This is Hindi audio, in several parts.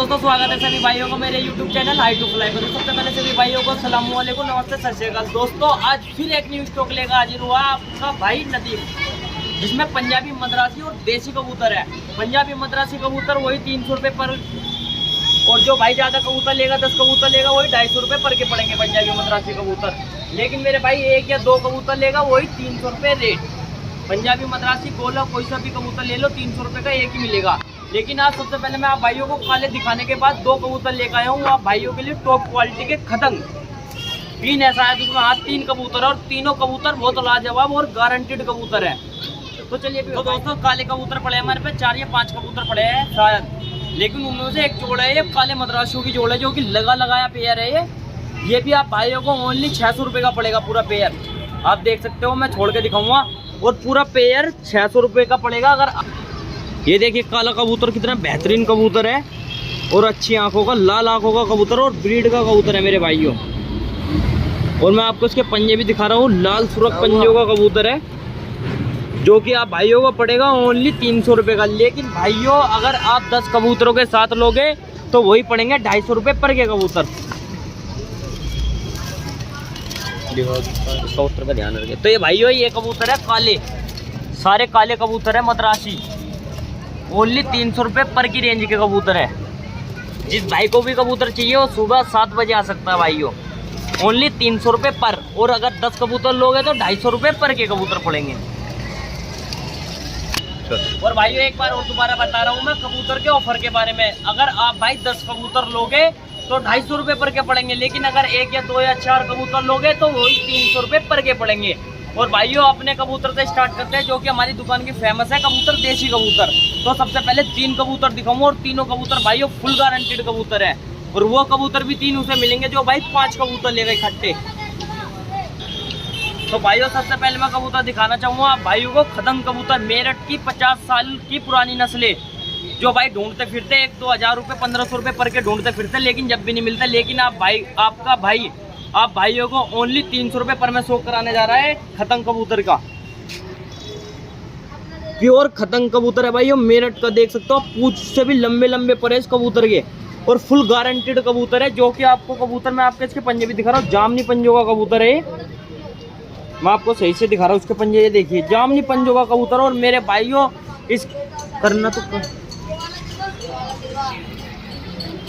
दोस्तों स्वागत है सभी भाइयों को मेरे YouTube channel high to fly पर। सबसे पहले सभी भाइयों को अस्सलाम वालेकुम, नमस्ते, सत श्री अकाल। दोस्तों आज फिर एक न्यू स्टॉक लेकर हाजिर हुआ आपका भाई नदीम, जिसमें पंजाबी मद्रासी और देसी कबूतर है। पंजाबी मद्रासी कबूतर वही 300 रुपये पर, और जो भाई ज़्यादा कबूतर लेगा 10 कबूतर लेगा वही 250 रुपये पर के पड़ेंगे पंजाबी मद्रासी कबूतर। लेकिन मेरे भाई एक या दो कबूतर लेगा वही 300 रुपये रेट। पंजाबी मद्रासी गोला कोई सा भी कबूतर ले लो 300 रुपये का एक ही मिलेगा। लेकिन आज सबसे पहले मैं आप भाइयों को काले दिखाने के बाद दो कबूतर लेकर आया हूँ आप भाइयों के लिए टॉप क्वालिटी के खतंग। तीन ऐसा है जिसमें हाथ 3 कबूतर और तीनों कबूतर बहुत लाजवाब और गारंटेड कबूतर है। तो चलिए तो दोस्तों काले कबूतर पड़े हमारे पे 4 या 5 कबूतर पड़े हैं शायद, लेकिन उनमें से एक जोड़ है ये काले मद्रासियों की जोड़ है जो कि लगाया पेयर है। ये भी आप भाइयों को ओनली 600 रुपये का पड़ेगा पूरा पेयर। आप देख सकते हो, मैं छोड़ के दिखाऊंगा, और पूरा पेयर 600 रुपये का पड़ेगा। अगर ये देखिए काला कबूतर कितना बेहतरीन कबूतर है, और अच्छी आंखों का, लाल आंखों का कबूतर और ब्रीड का कबूतर है मेरे भाइयों। और मैं आपको इसके पंजे भी दिखा रहा हूँ, लाल सुरख पंजों का कबूतर है जो कि आप भाइयों को पड़ेगा ओनली 300 रुपये का। लेकिन भाइयों अगर आप 10 कबूतरों के साथ लोगे तो वही पड़ेंगे 250 रुपये पर के कबूतर। इसका उत्तर का ध्यान रखें। तो ये भाइयों ये कबूतर है काले, सारे काले कबूतर है मद्रासी, ओनली 300 रुपये पर की रेंज के कबूतर है। जिस भाई को भी कबूतर चाहिए वो सुबह 7 बजे आ सकता है भाइयों, ओनली 300 रुपये पर। और अगर 10 कबूतर लोगे तो 250 रुपये पर के कबूतर पड़ेंगे। और भाइयों एक बार और दोबारा बता रहा हूँ मैं कबूतर के ऑफर के बारे में। अगर आप भाई 10 कबूतर लोगे तो 250 रुपये पर के पड़ेंगे, लेकिन अगर 1 या 2 या 4 कबूतर लोगे तो वही 300 रुपये पर के पड़ेंगे। और भाइयों अपने कबूतर से स्टार्ट करते हैं जो कि हमारी दुकान की फेमस है कबूतर देसी कबूतर। तो सबसे पहले 3 कबूतर दिखाऊंगा, और तीनों कबूतर भाइयों फुल गारंटेड कबूतर है। और वो कबूतर भी 3 उसे मिलेंगे जो भाई 5 कबूतर ले गए इकट्ठे। तो भाइयों सबसे पहले मैं कबूतर दिखाना चाहूँगा आप भाइयों को खतंग कबूतर, मेरठ की 50 साल की पुरानी नस्लें, जो भाई ढूंढते फिरते 1-2 हज़ार रुपये 1500 रुपये पर के ढूंढते फिरते, लेकिन जब भी नहीं मिलता। लेकिन आप भाइयों को ओनली 300 रुपये पर में शो कराने जा रहा है खतंग कबूतर का। प्योर खतंग कबूतर है भाइयों, मेरठ का देख सकते हो, पूंछ से भी लंबे लंबे पर है इस कबूतर के, और फुल गारंटेड कबूतर है। जो कि आपको कबूतर मैं आपके इसके पंजे भी दिखा रहा हूँ, जामनी पंजों का कबूतर है। मैं आपको सही से दिखा रहा हूँ उसके पंजे, ये देखिए जामनी पंजों का कबूतर। और मेरे भाइयों इस करना तो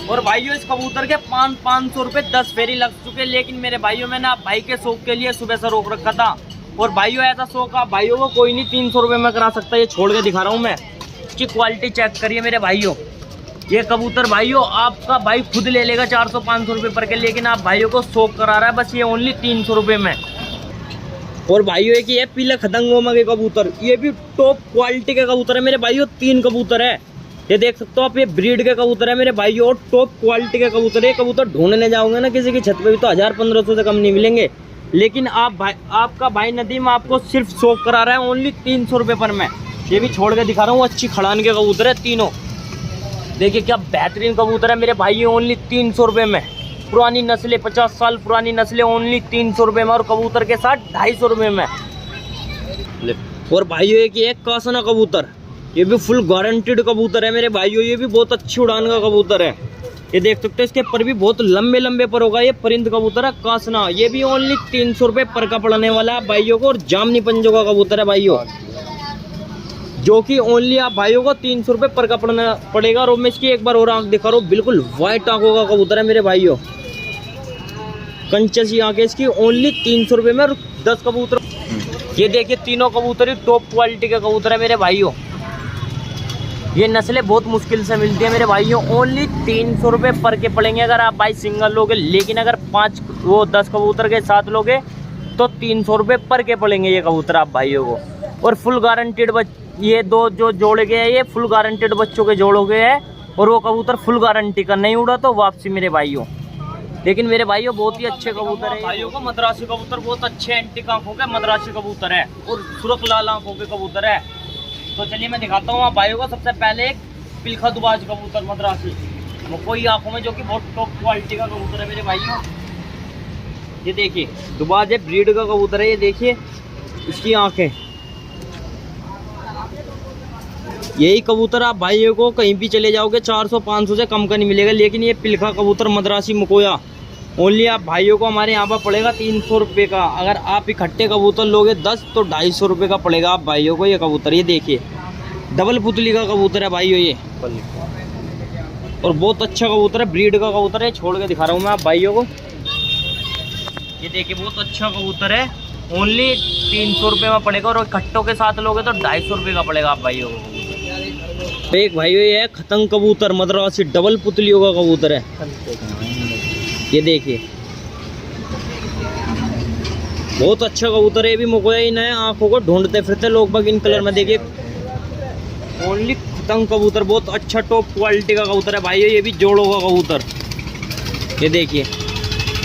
और भाइयों इस कबूतर के 500 रुपये 10 फेरी लग चुके। लेकिन मेरे भाइयों मैंने आप भाई के शौक के लिए सुबह से रोक रखा था। और भाइयों ऐसा शौक आप भाइयों को कोई नहीं 300 रुपये में करा सकता। ये छोड़ के दिखा रहा हूँ मैं, इसकी क्वालिटी चेक करिए मेरे भाइयों। ये कबूतर भाइयों आपका भाई खुद ले लेगा 400-500 रुपये पर के, लेकिन आप भाइयों को शौक करा रहा है बस ये ओनली 300 रुपये में। और भाइयों एक ये पीले खतंगों के कबूतर, ये भी टॉप क्वालिटी के कबूतर है मेरे भाइयों। 3 कबूतर है, ये देख सकते हो आप, ये ब्रीड के कबूतर है मेरे भाइयों, और टॉप क्वालिटी के कबूतर है। कबूतर ढूंढने जाओगे ना किसी की छत पे भी तो 1000-1500 से कम नहीं मिलेंगे। लेकिन आपका भाई नदीम आपको सिर्फ शौक करा रहा है ओनली 300 रुपये पर में। ये भी छोड़ के दिखा रहा हूँ, अच्छी खड़ान के कबूतर है तीनों। देखिए क्या बेहतरीन कबूतर है मेरे भाइयों, ओनली 300 रुपये में। पुरानी नस्लें, 50 साल पुरानी नस्लें, ओनली 300 रुपये में, और कबूतर के साथ 250 रुपये में। और भाइयों एक कासना कबूतर, ये भी फुल गारंटेड कबूतर है मेरे भाइयों। ये भी बहुत अच्छी उड़ान का कबूतर है, ये देख सकते हैं, इसके पर भी बहुत लंबे लंबे पर होगा। ये परिंद कबूतर है कासना, ये भी ओनली 300 रुपये पर का पड़ने वाला है भाइयों को। और जामनी पंजों का कबूतर है भाइयों, जो कि ओनली आप भाइयों को 300 रुपये पर का पड़ेगा। और मैं इसकी एक बार और आंख दिखा रहा हूँ, बिल्कुल व्हाइट आंखों का कबूतर है मेरे भाइयों, कंचसी आंखें इसकी, ओनली 300 रुपये में। 10 कबूतर, ये देखिए तीनों कबूतर टॉप क्वालिटी के कबूतर है मेरे भाइयों। ये नस्लें बहुत मुश्किल से मिलती है मेरे भाइयों, ओनली 300 रुपये पर के पड़ेंगे अगर आप भाई सिंगल लोगे। लेकिन अगर 10 कबूतर के साथ लोगे तो 300 रुपये पर के पड़ेंगे ये कबूतर आप भाइयों को। और फुल गारंटेड ये 2 जो जोड़े गए हैं ये फुल गारंटेड बच्चों के जोड़ो गए हैं, और वो कबूतर फुल गारंटी का, नहीं उड़ा तो वापसी मेरे भाइयों। लेकिन मेरे भाइयों बहुत ही अच्छे कबूतर है भाइयों को। मद्रासी कबूतर बहुत अच्छे एंटीक आंखों के मद्रासी कबूतर है, और सुरख लाल आंखों के कबूतर है। तो चलिए मैं दिखाता हूँ आप भाइयों को। सबसे पहले एक पिलखा दुबाज कबूतर मद्रासी, वो कोई आंखों में, जो कि बहुत टॉप क्वालिटी का कबूतर है मेरे भाइयों। ये देखिए दुबाज है, ब्रीड का कबूतर है। ये देखिए इसकी आंखें, यही कबूतर आप भाइयों को कहीं भी चले जाओगे 400-500 से कम का नहीं मिलेगा। लेकिन ये पिलखा कबूतर मद्रासी मकोया ओनली आप भाइयों को हमारे यहाँ पर पड़ेगा 300 रुपये का। अगर आप इकट्ठे कबूतर लोगे 10 तो 250 रुपये का पड़ेगा आप भाइयों को ये कबूतर। ये देखिए डबल पुतली का कबूतर है भाइयों ये, और बहुत अच्छा कबूतर है, ब्रीड का कबूतर है। छोड़ के दिखा रहा हूँ मैं आप भाइयों को। ये देखिए बहुत अच्छा कबूतर है, ओनली 300 रुपये में पड़ेगा। और इकट्ठों के साथ लोगे तो 250 रुपये का पड़ेगा आप भाइयों को। एक भाइयों ये है खतंग कबूतर मद्रासी, डबल पुतलियों का कबूतर है। ये देखिए बहुत अच्छा कबूतर है, ये भी मकोया ही नया आंखों को ढूंढते फिरते लोग बाग इन कलर में। देखिए ओनली खतंग कबूतर, बहुत अच्छा टॉप क्वालिटी का कबूतर है भाइयों। ये भी जोड़ों का कबूतर, ये देखिए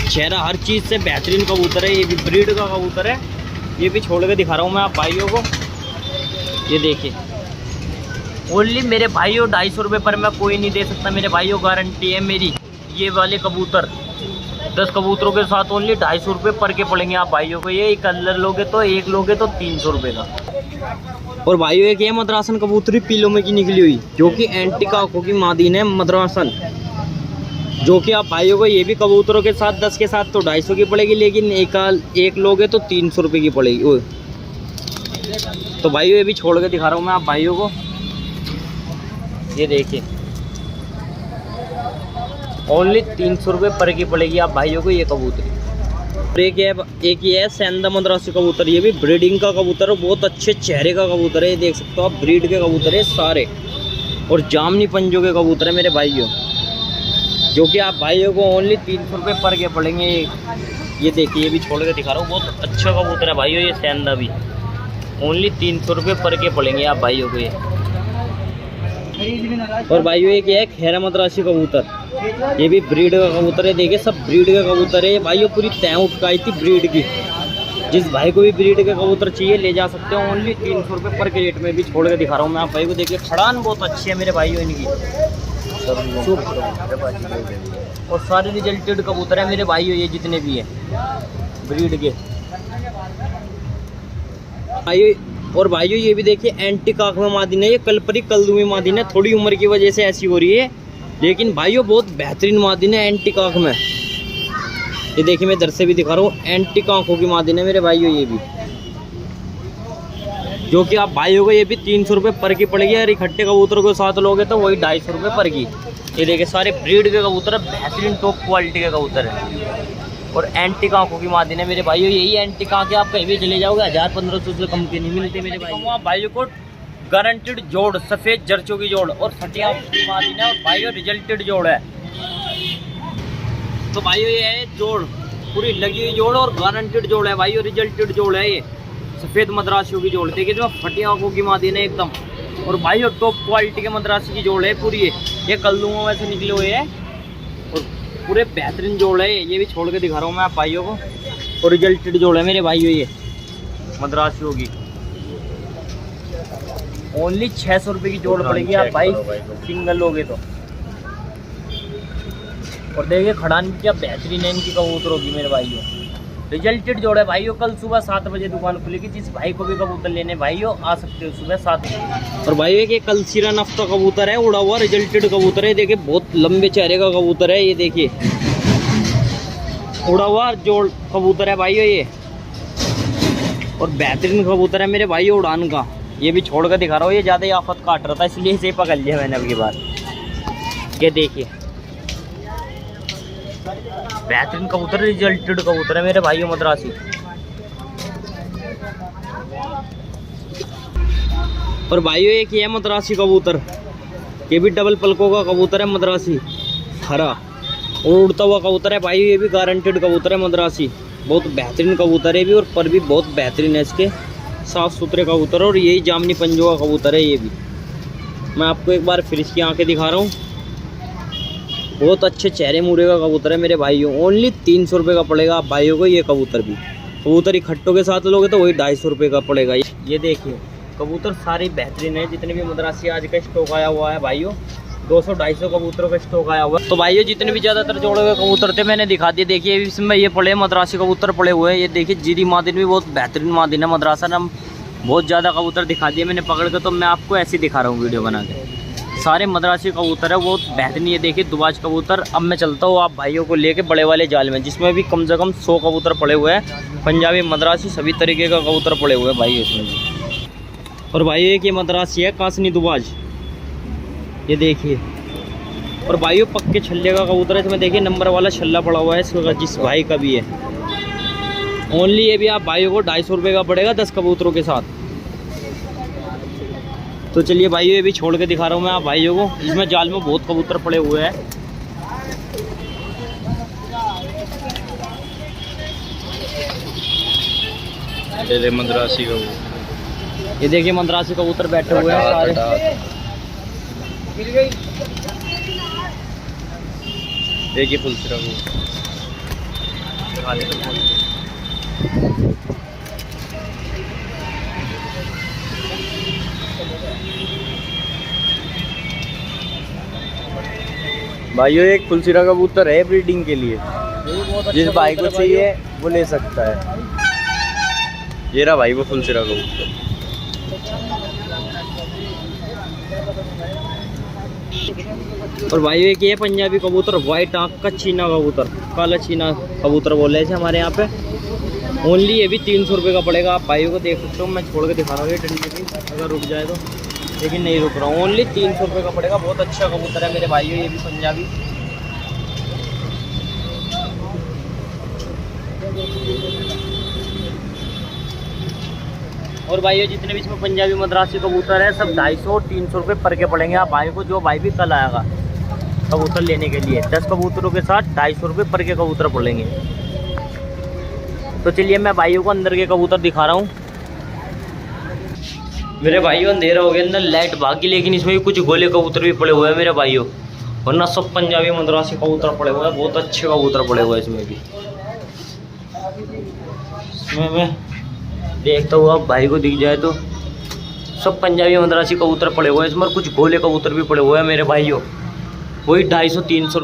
चेहरा हर चीज़ से बेहतरीन कबूतर है। ये भी ब्रीड का कबूतर है। ये भी छोड़ के दिखा रहा हूँ मैं आप भाइयों को। ये देखिए ओनली मेरे भाइयों 250 रुपये पर मैं कोई नहीं दे सकता मेरे भाइयों, गारंटी है मेरी। ये वाले कबूतर 10 कबूतरों के साथ ओनली 250 रुपये पर के पड़ेंगे आप भाइयों को। ये कलर लोगे तो एक लोगे तो 300 रुपये का। और भाइयों एक ये मद्रासन कबूतरी पीलों में की निकली हुई, जो कि एंटीक आंखों की मादीन है मद्रासन, जो कि आप भाइयों को ये भी कबूतरों के साथ 10 के साथ तो 250 की पड़ेगी, लेकिन एक लोगे तो 300 रुपये की पड़ेगी। तो भाइयों ये भी छोड़ के दिखा रहा हूँ मैं आप भाइयों को। ये देखिए ओनली 300 रुपये पर की पड़ेगी आप भाइयों को ये कबूतरी। एक ये है सेंधा मद्रासी कबूतर, ये भी ब्रीडिंग का कबूतर है, बहुत अच्छे चेहरे का कबूतर है। ये देख सकते हो आप, ब्रीड के कबूतर है सारे, और जामनी पंजों के कबूतर है मेरे भाइयों, जो कि आप भाइयों को ओनली 300 रुपये पर के पड़ेंगे। ये देखिए ये भी छोड़ के दिखा रहा हूँ, बहुत अच्छा कबूतर है भाइयों। ये सेंधा भी ओनली 300 रुपये पर के पड़ेंगे आप भाइयों को ये। और भाइयों एक ये है खैरा मद्रासी कबूतर, ये भी ब्रीड का कबूतर है। देखिए सब ब्रीड का कबूतर है भाइयों, पूरी तय उठकाई थी ब्रीड की। जिस भाई को भी ब्रीड के कबूतर चाहिए ले जा सकते हो, ओनली 300 रुपये पर के रेट में भी छोड़ के दिखा रहा हूँ मैं आप भाई को। देखिए खड़ान बहुत अच्छी है मेरे भाइयों इनकी, और सारे रिजल्टेड कबूतर है मेरे भाइयों ये जितने भी है ब्रीड के भाइयों। और भाइयों ये भी देखिए एंटीक आंख में मादीन है, ये कलपरी कलदुमी मादीन है, थोड़ी उम्र की वजह से ऐसी हो रही है, लेकिन भाइयों बहुत बेहतरीन मादीन है एंटीक आंख में। ये देखिए मैं इधर से भी दिखा रहा हूँ, एंटीक आंखों की मादीन है मेरे भाइयों ये भी, जो कि आप भाइयों को ये भी 300 रुपये पर की पड़ेगी। और इकट्ठे कबूतरों के साथ लोगे तो वही 250 रुपये पर की। ये देखिए सारे ब्रीड के कबूतर है, बेहतरीन टॉप क्वालिटी के कबूतर है, और एंटीक आंखों की मादीन है मेरे भाइयों। यही एंटीक आंखें आप कहीं भी चले जाओगे 1000-1500 से कम के नहीं मिलते मेरे भाई। आप भाइयों को गारंटेड जोड़, सफ़ेद जर्चों की जोड़ और सटिया की मादीन है, और भाइयों रिजल्टेड जोड़ है। तो भाइयों ये है जोड़, पूरी लगी हुई जोड़ और गारंटेड जोड़ है भाइयों, रिजल्टेड जोड़ है ये सफ़ेद मद्रासियों की जोड़। देखिए जो फटिया आंखों की मादीन है एकदम, और भाइयों टॉप क्वालिटी के मद्रासी की जोड़ है पूरी। ये कल्लुओं में से निकले हुए हैं और पूरे बेहतरीन जोड़ है। ये भी छोड़ के दिखा रहा हूँ मैं आप भाइयों को, और रिजल्टेड जोड़ है मेरे भाइयों ये मद्रासियों की। ओनली 600 रुपये की जोड़ पड़ेगी आप भाई सिंगल लोगे तो। और देखिए खड़ान क्या बेहतरीन है इनकी कबूतरों की मेरे भाइयों, रिजल्टेड जोड़ है भाइयों। कल सुबह 7 बजे दुकान खुलेगी, जिस भाई को भी कबूतर लेने भाइयों आ सकते हो सुबह 7 बजे। और भाइयों एक कलसीरा नफ्स का कबूतर है, उड़ा हुआ रिजल्टेड कबूतर है। देखिए बहुत लंबे चेहरे का कबूतर है, ये देखिए उड़ा हुआ जोड़ कबूतर है भाइयों ये, और बेहतरीन कबूतर है मेरे भाइयों उड़ान का। ये भी छोड़ कर दिखा रहा हूँ, ये ज़्यादा ही आफत काट रहा था इसलिए इसे पकड़ लिया मैंने अब की बार। ये देखिए बेहतरीन कबूतर, रिजल्टेड कबूतर है मेरे भाइयों मद्रासी। और भाइयों एक ये है मद्रासी कबूतर, ये भी डबल पलकों का कबूतर है मद्रासी, हरा और उड़ता हुआ कबूतर है भाइयों। ये भी गारंटेड कबूतर है मद्रासी, बहुत बेहतरीन कबूतर है भी, और पर भी बहुत बेहतरीन है इसके, साफ़ सुथरे कबूतर। और यही जामनी पंजों का कबूतर है ये भी। मैं आपको एक बार फिर इसकी आंखें दिखा रहा हूँ, बहुत अच्छे चेहरे मुड़े का कबूतर है मेरे भाइयों। ओनली 300 रुपये का पड़ेगा आप भाइयों को ये कबूतर भी। कबूतर इकट्ठों के साथ लोगे तो वही 250 रुपये का पड़ेगा। ये देखिए कबूतर सारे बेहतरीन है, जितने भी मद्रासी आज का स्टॉक आया हुआ है भाइयों, 200-250 कबूतरों का स्टॉक आया हुआ है। तो भाइयों जितने भी ज़्यादातर जोड़े हुए कबूतर थे मैंने दिखा दिए। देखिए इसमें ये पड़े मद्रासी कबूतर पड़े हुए हैं। ये देखिए जीरी मादिन भी बहुत बेहतरीन मादिन है, मद्रासा बहुत ज़्यादा कबूतर दिखा दिए मैंने पकड़ के, तो मैं आपको ऐसे दिखा रहा हूँ वीडियो बना के। सारे मद्रासी कबूतर है, वो बेहतरीन। ये देखिए दुबाज कबूतर। अब मैं चलता हूँ आप भाइयों को लेके बड़े वाले जाल में, जिसमें भी कम से कम 100 कबूतर पड़े हुए हैं। पंजाबी मद्रासी सभी तरीके का कबूतर पड़े हुए हैं भाई इसमें भी। और भाई एक ये मद्रासी है कासनी दुबाज, ये देखिए। और भाइयों पक्के छल्ले का कबूतर है, इसमें देखिए नंबर वाला छल्ला पड़ा हुआ है इसका, जिस भाई का भी है। ओनली ये भी आप भाइयों को 250 रुपये का पड़ेगा 10 कबूतरों के साथ। तो चलिए भाइयों ये भी छोड़ के दिखा रहा हूँ मैं आप भाइयों को। इसमें जाल में बहुत कबूतर पड़े हुए हैं। मद्रासी कबूतर, ये देखिए मद्रासी कबूतर बैठे हुए हैं सारे। देखिए फुलसिरा कबूतर। भाइयों एक फुलसिरा कबूतर है ब्रीडिंग के लिए, जिस भाई को चाहिए वो ले सकता है। ये रहा भाई वो फुलसिरा कबूतर। और भाई एक ये पंजाबी कबूतर वाइट आँख का चीना कबूतर, काला चीना कबूतर बोल रहे थे हमारे यहाँ पे। ओनली ये भी 300 रुपये का पड़ेगा। आप भाइयों को देख सकते हो, मैं छोड़ के दिखा रहा हूँ ये डंडे की, अगर रुक जाए तो, लेकिन नहीं रुक रहा हूँ। ओनली 300 रुपये का पड़ेगा। बहुत अच्छा कबूतर है मेरे भाइयों, ये भी पंजाबी। और भाइयों जितने भी इसमें पंजाबी मद्रासी कबूतर है सब 250-300 रुपये पर के पड़ेंगे आप भाइयों को। जो भाई भी कल आएगा कबूतर लेने के लिए 10 कबूतरों के साथ 250 रुपये पर के कबूतर पड़ेंगे। तो चलिए मैं भाइयों को अंदर के कबूतर दिखा रहा हूँ। मेरे भाइयों अंधेरा हो गया, अंदर लाइट भागी, लेकिन इसमें भी कुछ गोले कबूतर भी पड़े हुए हैं मेरे भाइयों, वरना सब पंजाबी मद्रासी कबूतर पड़े हुए हैं। बहुत अच्छे कबूतर पड़े हुए हैं इसमें भी। इसमें मैं देखता हूँ आप भाई को दिख जाए तो सब पंजाबी मद्रासी कबूतर पड़े हुए हैं इसमें, और कुछ गोले कबूतर भी पड़े हुए हैं मेरे भाइयों। वही 250-300